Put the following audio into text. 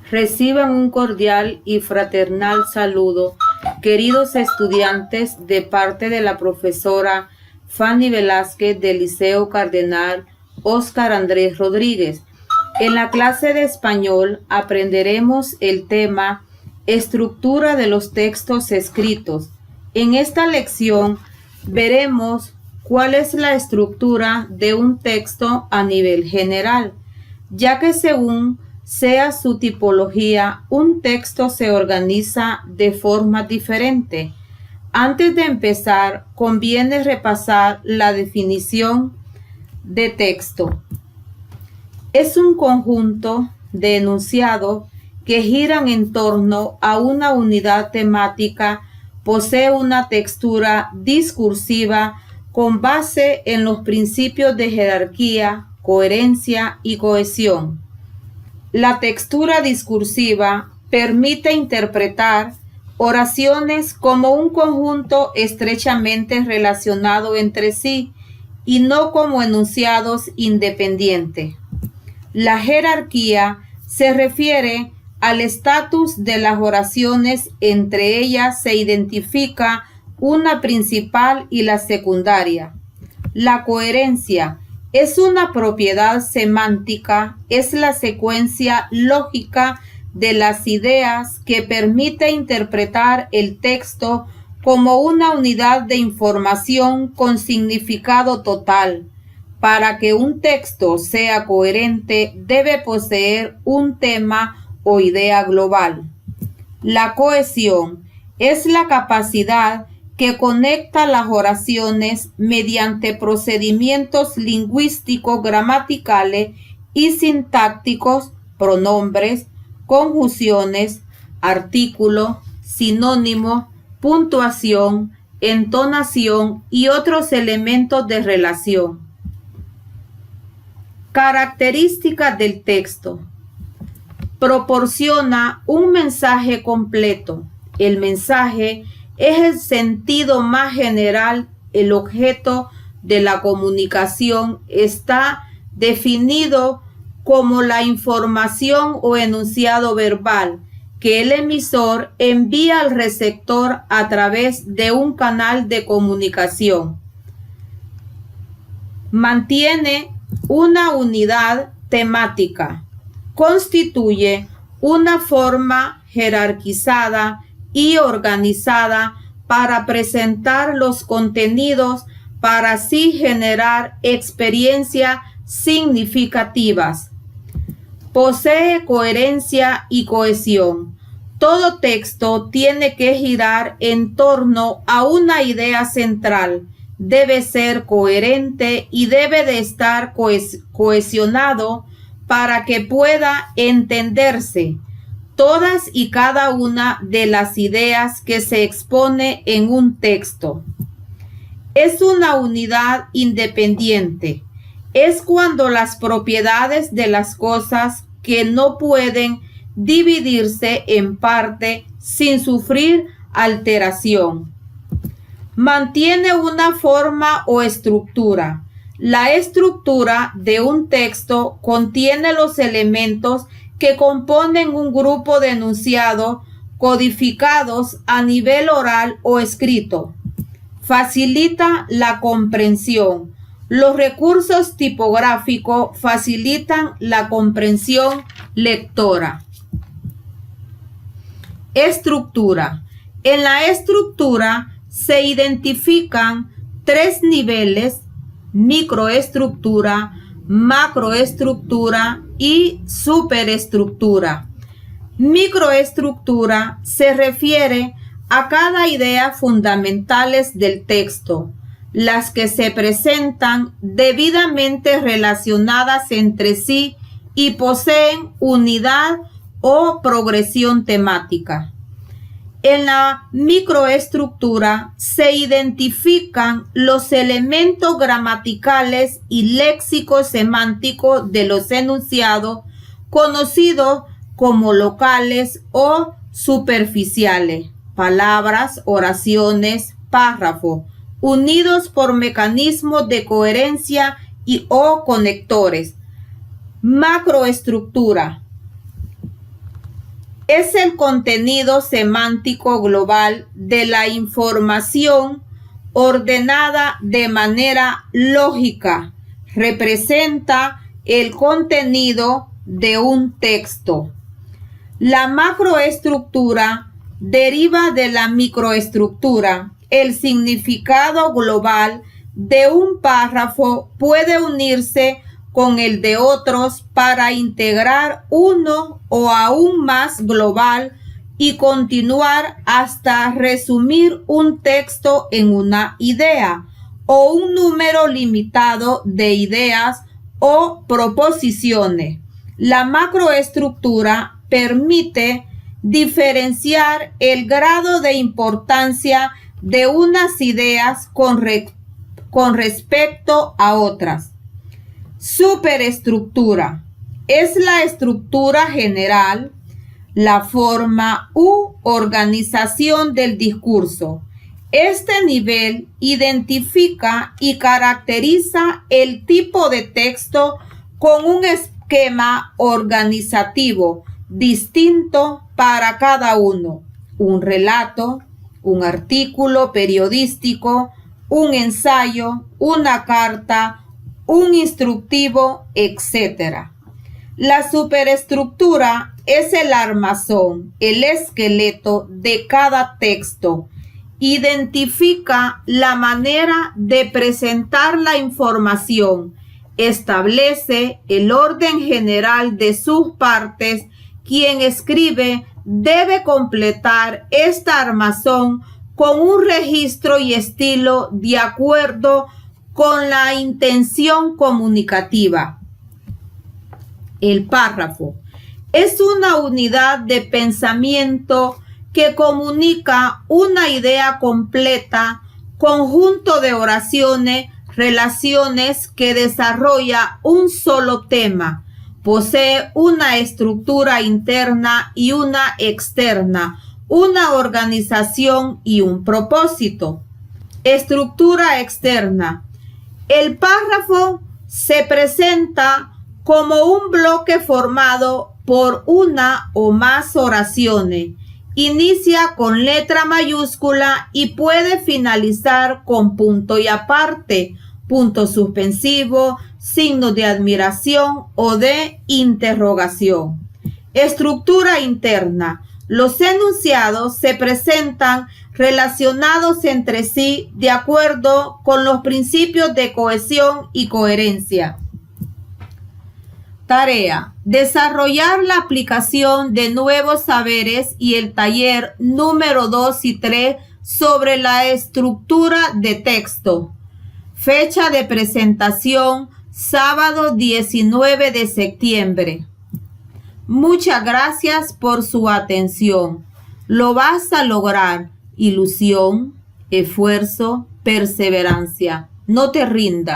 Reciban un cordial y fraternal saludo, queridos estudiantes, de parte de la profesora Fanny Velázquez del Liceo Cardenal Óscar Andrés Rodríguez. En la clase de español aprenderemos el tema Estructura de los textos escritos. En esta lección veremos cuál es la estructura de un texto a nivel general, ya que según sea su tipología, un texto se organiza de forma diferente. Antes de empezar, conviene repasar la definición de texto. Es un conjunto de enunciados que giran en torno a una unidad temática, posee una textura discursiva con base en los principios de jerarquía, coherencia y cohesión. La textura discursiva permite interpretar oraciones como un conjunto estrechamente relacionado entre sí y no como enunciados independientes. La jerarquía se refiere al estatus de las oraciones, entre ellas se identifica una principal y la secundaria. La coherencia es una propiedad semántica, es la secuencia lógica de las ideas que permite interpretar el texto como una unidad de información con significado total. Para que un texto sea coherente, debe poseer un tema o idea global. La cohesión es la capacidad que conecta las oraciones mediante procedimientos lingüísticos, gramaticales y sintácticos, pronombres, conjunciones, artículo, sinónimo, puntuación, entonación y otros elementos de relación. Características del texto. Proporciona un mensaje completo. El mensaje es el sentido más general. El objeto de la comunicación está definido como la información o enunciado verbal que el emisor envía al receptor a través de un canal de comunicación. Mantiene una unidad temática. Constituye una forma jerarquizada y organizada para presentar los contenidos, para así generar experiencias significativas. Posee coherencia y cohesión. Todo texto tiene que girar en torno a una idea central. Debe ser coherente y debe de estar cohesionado para que pueda entenderse todas y cada una de las ideas que se expone en un texto. Es una unidad independiente. Es cuando las propiedades de las cosas que no pueden dividirse en parte sin sufrir alteración. Mantiene una forma o estructura. La estructura de un texto contiene los elementos que componen un grupo de enunciados codificados a nivel oral o escrito. Facilita la comprensión. Los recursos tipográficos facilitan la comprensión lectora. Estructura. En la estructura se identifican tres niveles: microestructura, macroestructura y superestructura. Microestructura se refiere a cada idea fundamentales del texto, las que se presentan debidamente relacionadas entre sí y poseen unidad o progresión temática. En la microestructura se identifican los elementos gramaticales y léxicos semánticos de los enunciados, conocidos como locales o superficiales, palabras, oraciones, párrafos, unidos por mecanismos de coherencia y o conectores. Macroestructura. es el contenido semántico global de la información ordenada de manera lógica. Representa el contenido de un texto. La macroestructura deriva de la microestructura. El significado global de un párrafo puede unirse con el de otros para integrar uno o aún más global y continuar hasta resumir un texto en una idea o un número limitado de ideas o proposiciones. La macroestructura permite diferenciar el grado de importancia de unas ideas con respecto a otras. Superestructura es la estructura general, la forma u organización del discurso. Este nivel identifica y caracteriza el tipo de texto con un esquema organizativo distinto para cada uno. Un relato, un artículo periodístico, un ensayo, una carta, un instructivo, etc. La superestructura es el armazón, el esqueleto de cada texto. Identifica la manera de presentar la información, establece el orden general de sus partes. Quien escribe debe completar este armazón con un registro y estilo de acuerdo con la intención comunicativa. El párrafo es una unidad de pensamiento que comunica una idea completa, conjunto de oraciones, relaciones que desarrolla un solo tema. Posee una estructura interna y una externa, una organización y un propósito. Estructura externa. El párrafo se presenta como un bloque formado por una o más oraciones. Inicia con letra mayúscula y puede finalizar con punto y aparte, punto suspensivo, signo de admiración o de interrogación. Estructura interna. Los enunciados se presentan relacionados entre sí de acuerdo con los principios de cohesión y coherencia. Tarea: desarrollar la aplicación de nuevos saberes y el taller número 2 y 3 sobre la estructura de texto. Fecha de presentación: sábado 19 de septiembre. Muchas gracias por su atención. Lo vas a lograr. Ilusión, esfuerzo, perseverancia. No te rindas.